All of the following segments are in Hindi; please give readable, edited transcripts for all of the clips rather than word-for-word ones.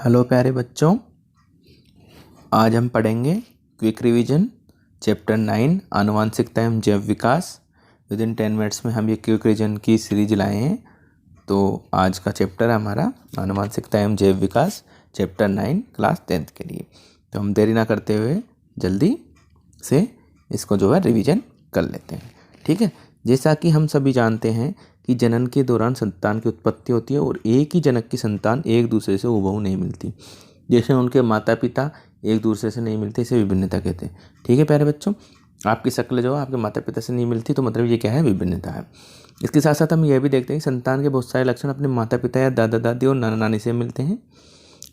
हेलो प्यारे बच्चों, आज हम पढ़ेंगे क्विक रिवीजन चैप्टर 9 आनुवांशिकता एवं जैव विकास। विद इन 10 मिनट्स में हम ये क्विक रिवीजन की सीरीज लाए हैं। तो आज का चैप्टर है हमारा आनुवांशिकता एवं जैव विकास चैप्टर 9 क्लास 10th के लिए। तो हम देरी ना करते हुए जल्दी से इसको रिवीजन कर लेते हैं। ठीक है, जैसा कि हम सभी जानते हैं कि जनन के दौरान संतान की उत्पत्ति होती है और एक ही जनक की संतान एक दूसरे से हूबहू नहीं मिलती। जैसे उनके माता पिता एक दूसरे से नहीं मिलते, इसे विभिन्नता कहते हैं। ठीक है प्यारे बच्चों, आपकी शक्ल जो है आपके माता पिता से नहीं मिलती, तो मतलब ये क्या है, विभिन्नता है। इसके साथ साथ हम यह भी देखते हैं कि संतान के बहुत सारे लक्षण अपने माता पिता या दादा दादी और नाना नानी से मिलते हैं।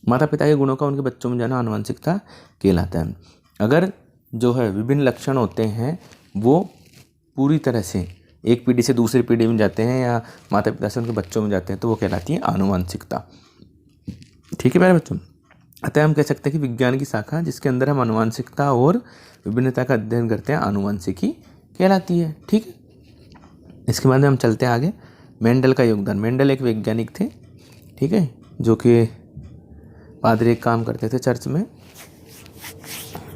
माता पिता के गुणों का उनके बच्चों में जाना आनुवंशिकता कहलाता है। अगर विभिन्न लक्षण होते हैं वो पूरी तरह से एक पीढ़ी से दूसरी पीढ़ी में जाते हैं या माता पिता से उनके बच्चों में जाते हैं, तो वो कहलाती है आनुवंशिकता। ठीक है प्यारे बच्चों, अतः हम कह सकते हैं कि विज्ञान की शाखा जिसके अंदर हम आनुवंशिकता और विभिन्नता का अध्ययन करते हैं आनुवंशिकी कहलाती है। ठीक है, इसके बाद में हम चलते हैं आगे। मेंडल का योगदान। मेंडल एक वैज्ञानिक थे, ठीक है, जो कि पादरी काम करते थे चर्च में।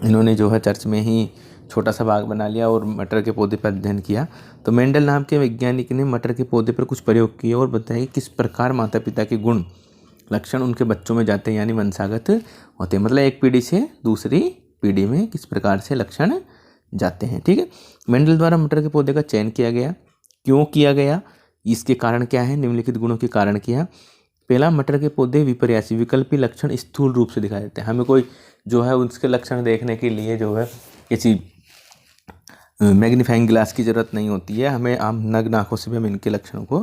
इन्होंने चर्च में ही छोटा सा बाग बना लिया और मटर के पौधे पर अध्ययन किया। तो मेंडल नाम के वैज्ञानिक ने मटर के पौधे पर कुछ प्रयोग किए और बताया किस प्रकार माता पिता के गुण लक्षण उनके बच्चों में जाते हैं, यानी वंशागत होते हैं। मतलब एक पीढ़ी से दूसरी पीढ़ी में किस प्रकार से लक्षण जाते हैं। ठीक है, मेंडल द्वारा मटर के पौधे का चयन किया गया। क्यों किया गया, इसके कारण क्या है, निम्नलिखित गुणों के कारण किया। पहला, मटर के पौधे विपर्यासी विकल्पी लक्षण स्थूल रूप से दिखाई देते हैं। हमें कोई उसके लक्षण देखने के लिए किसी मैग्नीफाइंग ग्लास की ज़रूरत नहीं होती है। हमें आम नग्न आँखों से भी हम इनके लक्षणों को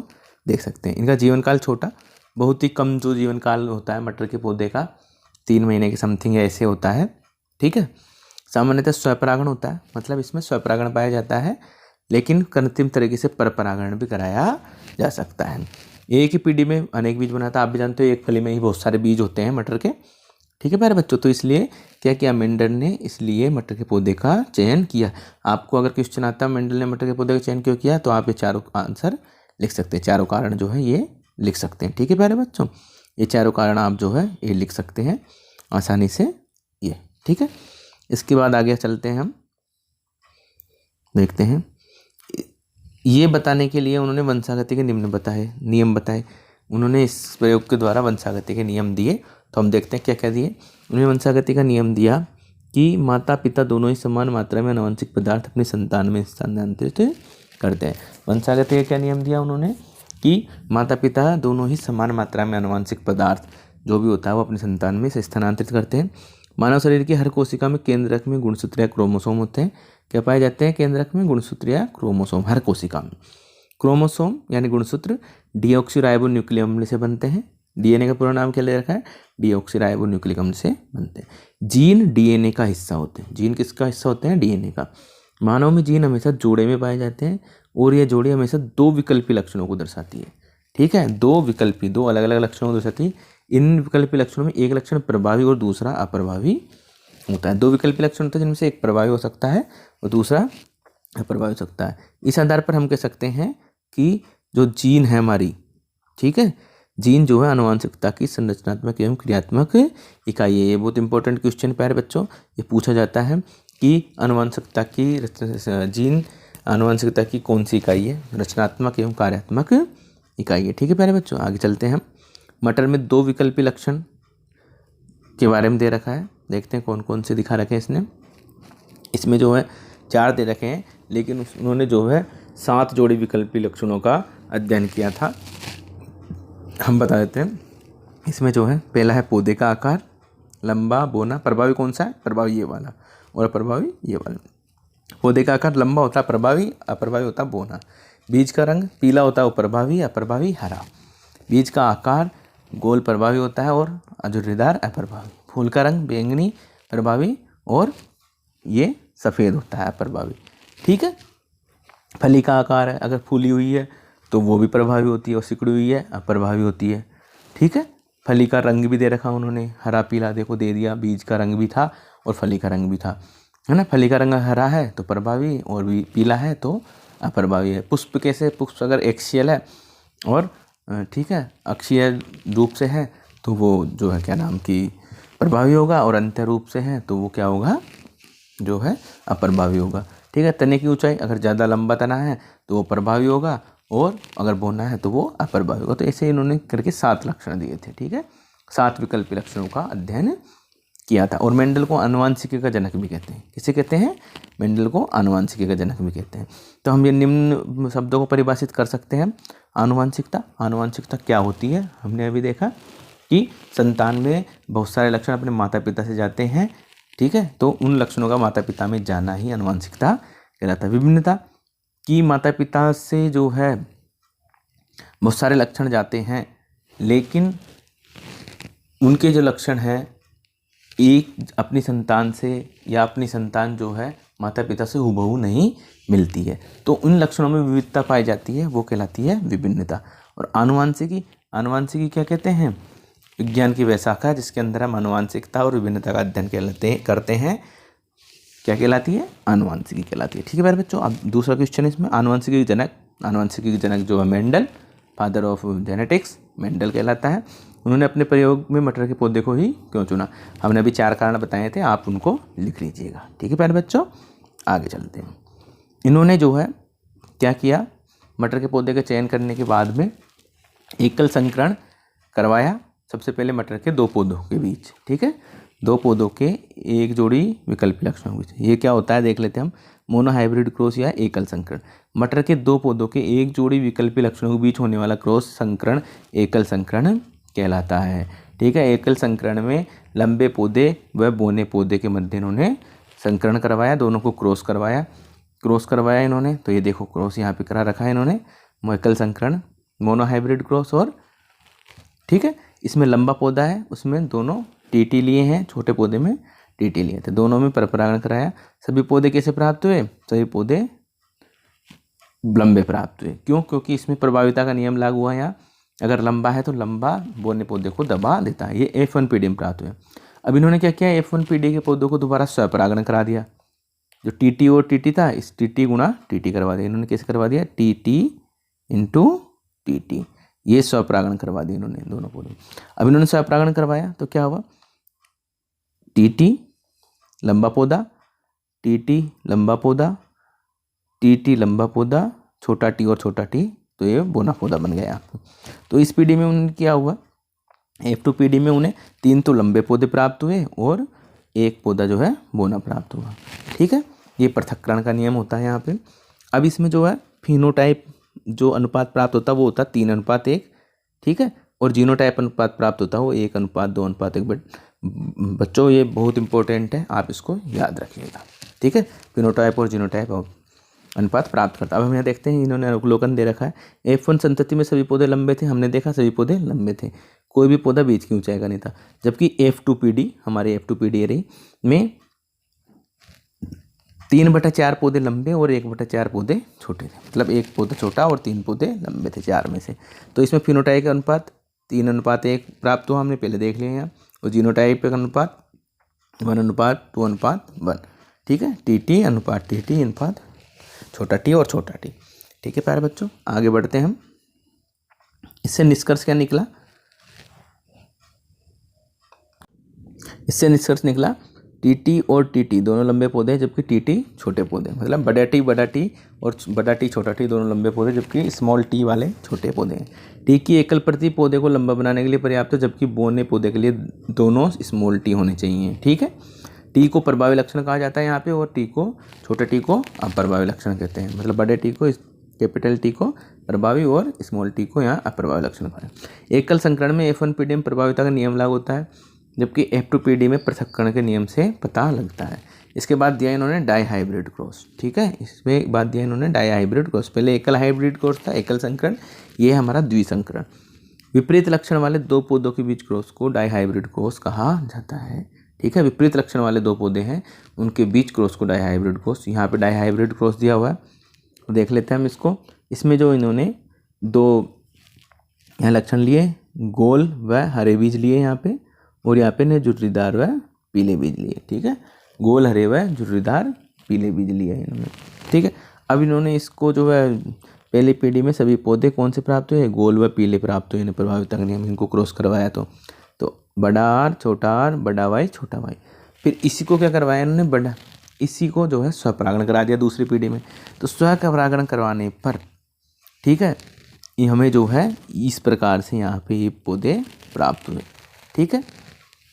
देख सकते हैं। इनका जीवन काल छोटा, बहुत ही कम जीवन काल होता है मटर के पौधे का, 3 महीने के समथिंग ऐसे होता है। ठीक है, सामान्यतः स्वपरागण होता है, मतलब इसमें स्वपरागण पाया जाता है, लेकिन कृत्रिम तरीके से परपरागण भी कराया जा सकता है। एक ही पीढ़ी में अनेक बीज बनाता है। आप भी जानते हो एक फली में ही बहुत सारे बीज होते हैं मटर के। ठीक है प्यारे बच्चों, तो इसलिए क्या किया मेंडल ने, इसलिए मटर के पौधे का चयन किया। आपको अगर क्वेश्चन आता है मेंडल ने मटर के पौधे का चयन क्यों किया, तो आप ये चारों आंसर लिख सकते हैं, चारों कारण ये लिख सकते हैं। ठीक है प्यारे बच्चों, ये चारों कारण आप ये लिख सकते हैं आसानी से ये। ठीक है, इसके बाद आगे चलते हैं, हम देखते हैं। ये बताने के लिए उन्होंने वंशागति के नियम बताए। उन्होंने इस प्रयोग के द्वारा वंशागति के नियम दिए। तो हम देखते हैं क्या क्या दिए। उन्होंने वंशागति का नियम दिया कि माता पिता दोनों ही समान मात्रा में आनुवंशिक पदार्थ अपनी संतान में स्थानांतरित करते हैं। वंशागति का क्या नियम दिया उन्होंने कि माता पिता दोनों ही समान मात्रा में आनुवंशिक पदार्थ जो भी होता है वो अपनी संतान में स्थानांतरित करते हैं। मानव शरीर की हर कोशिका में केंद्रक में गुणसूत्र या क्रोमोसोम होते हैं। क्या पाए जाते हैं केंद्रक में, गुणसूत्र या क्रोमोसोम, हर कोशिका में। क्रोमोसोम यानी गुणसूत्र डीऑक्सीराइबोन्यूक्लिक अम्ल से बनते हैं। डीएनए का पूरा नाम क्या ले रखा है, डीऑक्सीराइबोन्यूक्लिक अम्ल से बनते हैं। जीन डीएनए का हिस्सा होते हैं। जीन किसका हिस्सा होते हैं, डीएनए का। मानव में जीन हमेशा जोड़े में पाए जाते हैं और ये जोड़े हमेशा 2 विकल्पी लक्षणों को दर्शाती है। ठीक है, 2 अलग अलग लक्षणों को दर्शाती है। इन विकल्पी लक्षणों में एक लक्षण प्रभावी और दूसरा अप्रभावी होता है। 2 विकल्पी लक्षण होते हैं जिनमें से एक प्रभावी हो सकता है और दूसरा अप्रभावी हो सकता है। इस आधार पर हम कह सकते हैं कि जो जीन है हमारी, ठीक है, जीन आनुवंशिकता की संरचनात्मक एवं क्रियात्मक इकाई है। ये बहुत इंपॉर्टेंट क्वेश्चन प्यारे बच्चों, ये पूछा जाता है कि जीन आनुवंशिकता की कौन सी इकाई है, रचनात्मक एवं कार्यात्मक इकाई है। ठीक है प्यारे बच्चों, आगे चलते हैं हम। मटर में 2 विकल्पी लक्षण के बारे में दे रखा है, देखते हैं कौन कौन से दिखा रखे हैं इसने। इसमें 4 दे रखे हैं, लेकिन उन्होंने 7 जोड़ी विकल्पी लक्षणों का अध्ययन किया था। हम बता देते हैं। इसमें पहला है पौधे का आकार, लंबा, बोना। प्रभावी कौन सा है, प्रभावी ये वाला, और अप्रभावी ये वाला। पौधे का आकार लंबा होता है प्रभावी, अप्रभावी होता है बोना। बीज का रंग पीला होता है प्रभावी, अप्रभावी हरा। बीज का आकार गोल प्रभावी होता है और झुर्रीदार अप्रभावी। फूल का रंग बैंगनी प्रभावी और ये सफ़ेद होता है अप्रभावी। ठीक है, फली का आकार है, अगर फूली हुई है तो वो भी प्रभावी होती है और सिकुड़ी हुई है अप्रभावी होती है। ठीक है, फली का रंग भी दे रखा उन्होंने, हरा पीला देखो दे दिया। बीज का रंग भी था और फली का रंग भी था, है ना। फली का रंग हरा है तो प्रभावी और भी पीला है तो अप्रभावी है। पुष्प कैसे, पुष्प अगर एक्सियल है और ठीक है अक्षीय रूप से है तो वो जो है क्या नाम की प्रभावी होगा, और अंत्य रूप से है तो वो क्या होगा, जो है अप्रभावी होगा। ठीक है, तने की ऊंचाई अगर ज़्यादा लंबा तना है तो वो प्रभावी होगा, और अगर बोना है तो वो अप्रभावी होगा। तो ऐसे इन्होंने करके 7 लक्षण दिए थे। ठीक है, 7 विकल्पी लक्षणों का अध्ययन किया था। और मेंडल को आनुवांशिकी का जनक भी कहते हैं। किसे कहते हैं? मेंडल को आनुवांशिकी का जनक भी कहते हैं। तो हम ये निम्न शब्दों को परिभाषित कर सकते हैं। आनुवांशिकता, आनुवांशिकता क्या होती है? हमने अभी देखा कि संतान में बहुत सारे लक्षण अपने माता पिता से जाते हैं। ठीक है, तो उन लक्षणों का माता पिता में जाना ही आनुवांशिकता कहलाता है। विभिन्नता की माता पिता से जो है बहुत सारे लक्षण जाते हैं, लेकिन उनके जो लक्षण हैं एक अपनी संतान से या अपनी संतान जो है माता पिता से हूबहू नहीं मिलती है, तो उन लक्षणों में विविधता पाई जाती है, वो कहलाती है विभिन्नता। और आनुवांशिकी, आनुवांशिकी क्या कहते हैं? विज्ञान की वह शाखा जिसके अंदर हम आनुवांशिकता और विभिन्नता का अध्ययन करते हैं, क्या कहलाती है? आनुवांशिकी कहलाती है। ठीक है प्यारे बच्चों, अब दूसरा क्वेश्चन इसमें, आनुवांशिकी के जनक, आनुवांशिकी के जनक जो है Mendel, father of genetics Mendel कहलाता है। उन्होंने अपने प्रयोग में मटर के पौधे को ही क्यों चुना? हमने अभी 4 कारण बताए थे, आप उनको लिख लीजिएगा। ठीक है प्यारे बच्चों, आगे चलते हैं। इन्होंने जो है क्या किया, मटर के पौधे का चयन करने के बाद में एकल संकरण करवाया। सबसे पहले मटर के 2 पौधों के बीच, ठीक है, 2 पौधों के एक जोड़ी विकल्पी लक्षणों के बीच। ये क्या होता है देख लेते हैं हम, मोनोहाइब्रिड क्रॉस या एकल संकरण। मटर के 2 पौधों के एक जोड़ी विकल्पी लक्षणों के बीच होने वाला क्रॉस संकरण एकल संकरण कहलाता है। ठीक है, एकल संकरण में लंबे पौधे व बोने पौधे के मध्य इन्होंने संकरण करवाया, दोनों को क्रॉस करवाया इन्होंने। तो ये देखो क्रॉस यहाँ पे करा रखा है इन्होंने, एकल संकरण, मोनोहाइब्रिड क्रॉस। और ठीक है, इसमें लंबा पौधा है, उसमें दोनों टीटी लिए हैं, छोटे पौधे में टीटी लिए थे, दोनों में परपरागण कराया। सभी पौधे कैसे प्राप्त हुए? सभी पौधे लंबे प्राप्त हुए। क्यों? क्योंकि इसमें प्रभाविता का नियम लागू हुआ। यहाँ अगर लंबा है तो लंबा बोने पौधे को दबा देता है। ये F1PD में प्राप्त हुए। अब इन्होंने क्या किया, F1PD के पौधों को दोबारा स्वपरागण करा दिया। जो टीटी और टीटी था, इस टीटी गुणा टीटी करवा दिया इन्होंने। कैसे करवा दिया? टीटी इंटू टीटी, ये स्वपरागण करवा दिया इन्होंने दोनों पौधों। अब इन्होंने स्वपरागण करवाया तो क्या हुआ, टीटी लंबा पौधा, टीटी लंबा पौधा, टीटी लंबा पौधा, छोटा टी और छोटा टी, तो ये बोना पौधा बन गया। तो इस पीढ़ी में उन्हें क्या हुआ, F2PD में उन्हें 3 तो लंबे पौधे प्राप्त हुए और 1 पौधा जो है बोना प्राप्त हुआ। ठीक है, ये पृथक्करण का नियम होता है यहाँ पे। अब इसमें जो है फिनोटाइप जो अनुपात प्राप्त होता है वो होता है 3:1। ठीक है, और जीनोटाइप अनुपात प्राप्त होता है वो 1:2:1। बट बच्चों ये बहुत इंपॉर्टेंट है, आप इसको याद रखिएगा। ठीक है, फिनोटाइप और जीनोटाइप अनुपात प्राप्त करता। अब हम यहाँ देखते हैं, इन्होंने अवलोकन दे रखा है। F1 संतति में सभी पौधे लंबे थे, हमने देखा सभी पौधे लंबे थे, कोई भी पौधा बीच की ऊंचाई का नहीं था। जबकि F2PD, हमारे F2PD एरे में 3/4 पौधे लंबे और 1/4 पौधे छोटे थे, मतलब 1 पौधा छोटा और 3 पौधे लंबे थे 4 में से। तो इसमें फिनोटाइप का अनुपात 3:1 प्राप्त हुआ, हमने पहले देख लिया यहाँ। और जीनोटाइप का अनुपात 1:2:1। ठीक है, टीटी अनुपात टीटी अनुपात छोटा टी और छोटा टी। ठीक है प्यारे बच्चों, आगे बढ़ते हैं हम। इससे निष्कर्ष क्या निकला? इससे निष्कर्ष निकला टीटी और टीटी दोनों लंबे पौधे जबकि टीटी छोटे पौधे, मतलब बड़ा टी और बड़ा टी छोटा टी दोनों लंबे पौधे जबकि स्मॉल टी वाले छोटे पौधे हैं। टी की एकल प्रति पौधे को लंबा बनाने के लिए पर्याप्त है, जबकि बोने पौधे के लिए दोनों स्मॉल टी होने चाहिए। ठीक है, टी को प्रभावी लक्षण कहा जाता है यहाँ पे, और टी को, छोटे टी को अप्रभावी लक्षण कहते हैं। मतलब बड़े टी को, कैपिटल टी को प्रभावी और स्मॉल टी को यहाँ अप्रभावी लक्षण कहा है। एकल संकरण में F1PD में प्रभाविता का नियम लागू होता है, जबकि F2PD में पृथक्करण के नियम से पता लगता है। इसके बाद दिया इन्होंने डाई हाइब्रिड क्रॉस। ठीक है, इसमें बाद दिया इन्होंने डाई हाइब्रिड क्रॉस। पहले एकल हाइब्रिड क्रॉस था, एकल संकरण, ये हमारा द्विसंकरण। विपरीत लक्षण वाले 2 पौधों के बीच क्रॉस को डाई हाइब्रिड क्रॉस कहा जाता है। ठीक है, विपरीत लक्षण वाले 2 पौधे हैं, उनके बीच क्रॉस को डाई हाइब्रिड क्रॉस, यहाँ पे डाई हाइब्रिड क्रॉस दिया हुआ है, तो देख लेते हैं हम इसको। इसमें जो इन्होंने 2 यहाँ लक्षण लिए, गोल व हरे बीज लिए यहाँ पे, और यहाँ पे ने झुर्रीदार व पीले बीज लिए। ठीक है, गोल हरे व झुर्रीदार पीले बीज लिए इन्होंने। ठीक है, अब इन्होंने इसको जो है पहली पीढ़ी में सभी पौधे कौन से प्राप्त हुए, गोल व पीले प्राप्त हुए, इन्हें प्रभाविता का नियम इनको क्रॉस करवाया। तो बड़ा आर छोटा आर बड़ा वाई छोटा वाई। फिर इसी को क्या करवाया इन्होंने, बड़ा इसी को जो है स्वपरागण करा दिया दूसरी पीढ़ी में। तो स्व का परागण करवाने पर ठीक है ये हमें जो है इस प्रकार से यहाँ पे ये पौधे प्राप्त हुए। ठीक है,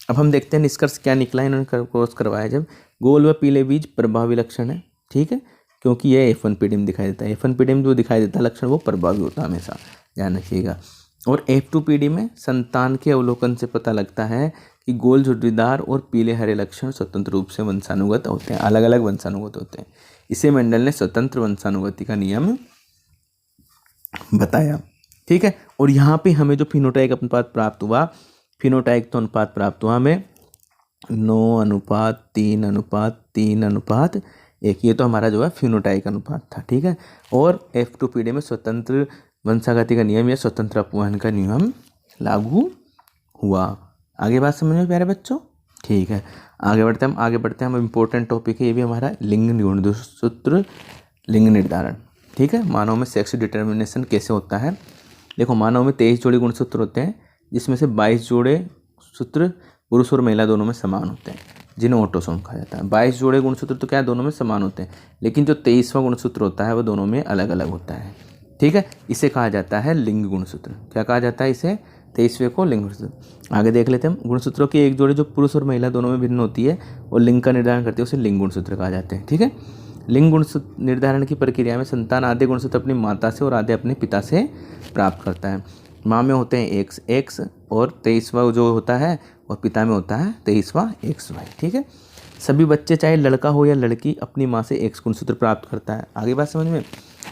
अब हम देखते हैं निष्कर्ष क्या निकला इन्होंने कोर्स करवाया जब। गोल व पीले बीज प्रभावी लक्षण है। ठीक है, क्योंकि ये F1 पीढ़ी में दिखाई देता है। F1 पीढ़ी में जो दिखाई देता है लक्षण वो प्रभावी होता है हमेशा, ध्यान रखिएगा। और F2 पीढ़ी में संतान के अवलोकन से पता लगता है कि गोल झुर्रीदार और पीले हरे लक्षण स्वतंत्र रूप से वंशानुगत होते हैं, अलग अलग वंशानुगत होते हैं। इसे मेंडल ने स्वतंत्र वंशानुगति का नियम बताया। ठीक है, और यहाँ पे हमें जो फिनोटाइप अनुपात प्राप्त हुआ, फिनोटाइप तो अनुपात प्राप्त हुआ हमें 9:3:3:1, ये तो हमारा जो है फिनोटाइप अनुपात था। ठीक है, और F2 पीढ़ी में स्वतंत्र वंशागति का नियम या स्वतंत्र अपवहन का नियम लागू हुआ। आगे बात समझ में प्यारे बच्चों? ठीक है, आगे बढ़ते हैं हम इम्पोर्टेंट टॉपिक है ये भी हमारा, लिंग गुणसूत्र, लिंग निर्धारण। ठीक है, मानव में सेक्स डिटर्मिनेशन कैसे होता है। देखो, मानव में 23 जोड़े गुणसूत्र होते हैं, जिसमें से 22 जोड़े सूत्र पुरुष और महिला दोनों में समान होते हैं, जिन्हें ऑटोसोम कहा जाता है। 22 जोड़े गुणसूत्र तो क्या दोनों में समान होते हैं, लेकिन जो 23वां गुणसूत्र होता है वो दोनों में अलग अलग होता है। ठीक है, इसे कहा जाता है लिंग गुणसूत्र। क्या कहा जाता है इसे? 23वें को लिंग गुणसूत्र। आगे देख लेते हैं हम। गुणसूत्रों की एक जोड़ी जो पुरुष और महिला दोनों में भिन्न होती है और लिंग का निर्धारण करती है उसे लिंग गुणसूत्र कहा जाते हैं। ठीक है, लिंग गुणसूत्र निर्धारण की प्रक्रिया में संतान आधे गुणसूत्र अपनी माता से और आधे अपने पिता से प्राप्त करता है। माँ में होते हैं एक्स और 23वां जो होता है, और पिता में होता है 23वां XY। ठीक है, सभी बच्चे चाहे लड़का हो या लड़की अपनी माँ से X गुणसूत्र प्राप्त करता है। आगे बात समझ में?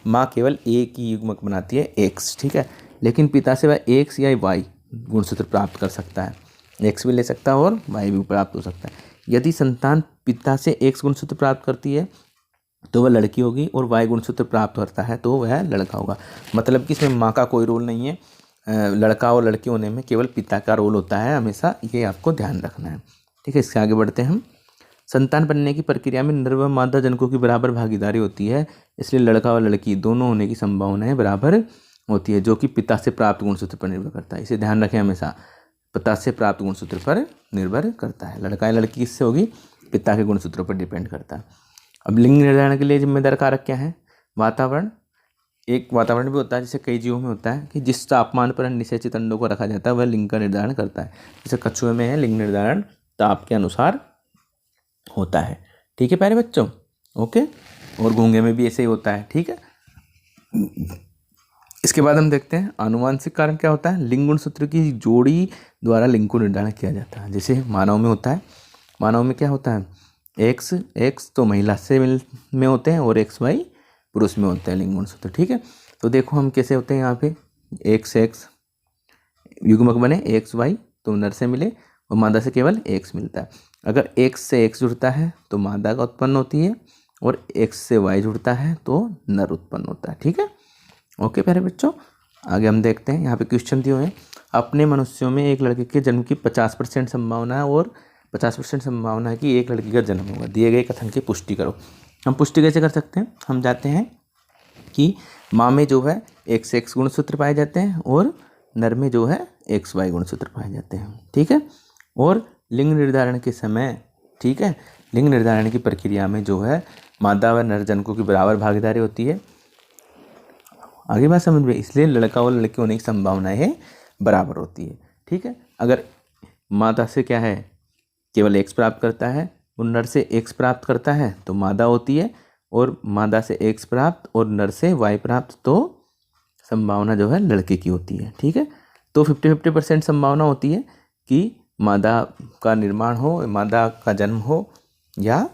माँ केवल एक ही युग्मक बनाती है X। ठीक है, लेकिन पिता से वह X या Y गुणसूत्र प्राप्त कर सकता है, X भी ले सकता है और Y भी प्राप्त हो सकता है। यदि संतान पिता से X गुणसूत्र प्राप्त करती है तो वह लड़की होगी, और Y गुणसूत्र प्राप्त करता है तो वह लड़का होगा। मतलब कि इसमें माँ का कोई रोल नहीं है, लड़का और लड़की होने में केवल पिता का रोल होता है हमेशा, ये आपको ध्यान रखना है। ठीक है, इससे आगे बढ़ते हैं हम। संतान बनने की प्रक्रिया में नर व मादा जनकों की बराबर भागीदारी होती है, इसलिए लड़का और लड़की दोनों होने की संभावनाएं बराबर होती है, जो कि पिता से प्राप्त गुणसूत्र पर निर्भर करता है। इसे ध्यान रखें हमेशा, पिता से प्राप्त गुणसूत्र पर निर्भर करता है। लड़का या लड़की किससे होगी? पिता के गुणसूत्रों पर डिपेंड करता है। अब लिंग निर्धारण के लिए जिम्मेदार कारक क्या है? वातावरण। एक वातावरण भी होता है, जैसे कई जीवों में होता है कि जिस तापमान पर निषेचित अंडों को रखा जाता है वह लिंग का निर्धारण करता है। जैसे कछुए में है, लिंग निर्धारण ताप के अनुसार होता है। ठीक है प्यारे बच्चों, ओके। और घोंगे में भी ऐसे ही होता है। ठीक है, इसके बाद हम देखते हैं आनुवांशिक कारण क्या होता है। लिंग गुणसूत्र की जोड़ी द्वारा लिंग को निर्धारण किया जाता है। जैसे मानव में होता है, मानव में क्या होता है, एक्स तो महिला से में होते हैं और XY पुरुष में होते हैं लिंग गुणसूत्र। ठीक है, तो देखो हम कैसे होते हैं यहाँ पे, XX युग्मक बने XY तो नर से मिले और मादा से केवल X मिलता है। अगर X से X जुड़ता है तो मादा का उत्पन्न होती है, और X से Y जुड़ता है तो नर उत्पन्न होता है। ठीक है, ओके प्यारे बच्चों। आगे हम देखते हैं, यहाँ पे क्वेश्चन दिए हुए हैं। अपने मनुष्यों में एक लड़के के जन्म की 50% संभावना है और 50% संभावना है कि एक लड़की का जन्म होगा। दिए गए कथन की पुष्टि करो। हम पुष्टि कैसे कर सकते हैं? हम जाते हैं कि माँ में जो है XX गुणसूत्र पाए जाते हैं और नर में जो है XY गुणसूत्र पाए जाते हैं। ठीक है, और लिंग निर्धारण के समय, ठीक है, लिंग निर्धारण की प्रक्रिया में जो है मादा व नर जनकों की बराबर भागीदारी होती है। आगे बात समझ में, इसलिए लड़का और लड़की होने की संभावनाएं बराबर होती है। ठीक है, अगर मादा से क्या है केवल X प्राप्त करता है और नर से X प्राप्त करता है तो मादा होती है, और मादा से X प्राप्त और नर से Y प्राप्त तो संभावना जो है लड़के की होती है। ठीक है, तो 50-50% संभावना होती है कि मादा का निर्माण हो, मादा का जन्म हो या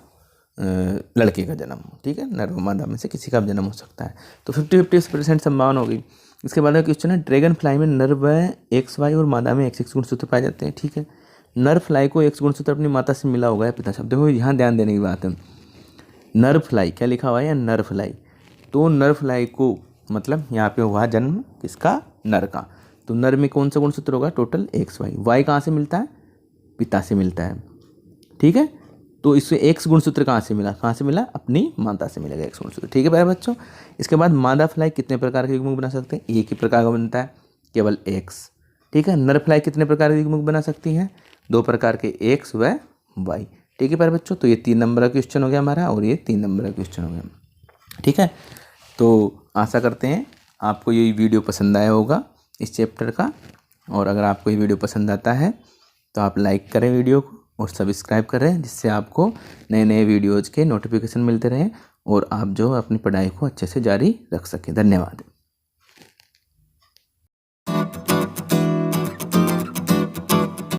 लड़के का जन्म हो। ठीक है, नर व मादा में से किसी का जन्म हो सकता है, तो 50-50% संभावना हो गई। इसके बाद क्वेश्चन है, ड्रैगन फ्लाई में नर व XY और मादा में XX गुणसूत्र पाए जाते हैं। ठीक है, नर फ्लाई को X गुणसूत्र अपनी माता से मिला होगा या पिता से। देखो यहाँ ध्यान देने की बात है, नर फ्लाई क्या लिखा हुआ है, या नर फ्लाई, तो नर फ्लाई को मतलब यहाँ पे हुआ जन्म किसका? नर का। तो नर में कौन सा गुणसूत्र होगा? Total XY। Y कहाँ से मिलता है? पिता से मिलता है। ठीक है, तो इससे X गुणसूत्र कहाँ से मिला? कहाँ से मिला? अपनी माता से मिलेगा X गुणसूत्र। ठीक है प्यारे बच्चों। इसके बाद मादा फ्लाई कितने प्रकार के युग्मक बना सकते हैं? एक ही प्रकार का बनता है, केवल X। ठीक है। नर फ्लाई कितने प्रकार के युग्मक बना सकती हैं? 2 प्रकार के, एक्स व वाई। ठीक है प्यारे बच्चों, तो ये 3 नंबर का क्वेश्चन हो गया हमारा और ये 3 नंबर का क्वेश्चन हो गया। ठीक है, तो आशा करते हैं आपको ये वीडियो पसंद आया होगा इस चैप्टर का। और अगर आपको ये वीडियो पसंद आता है तो आप लाइक करें वीडियो को और सब्सक्राइब करें, जिससे आपको नए नए वीडियोज़ के नोटिफिकेशन मिलते रहें और आप जो अपनी पढ़ाई को अच्छे से जारी रख सकें। धन्यवाद।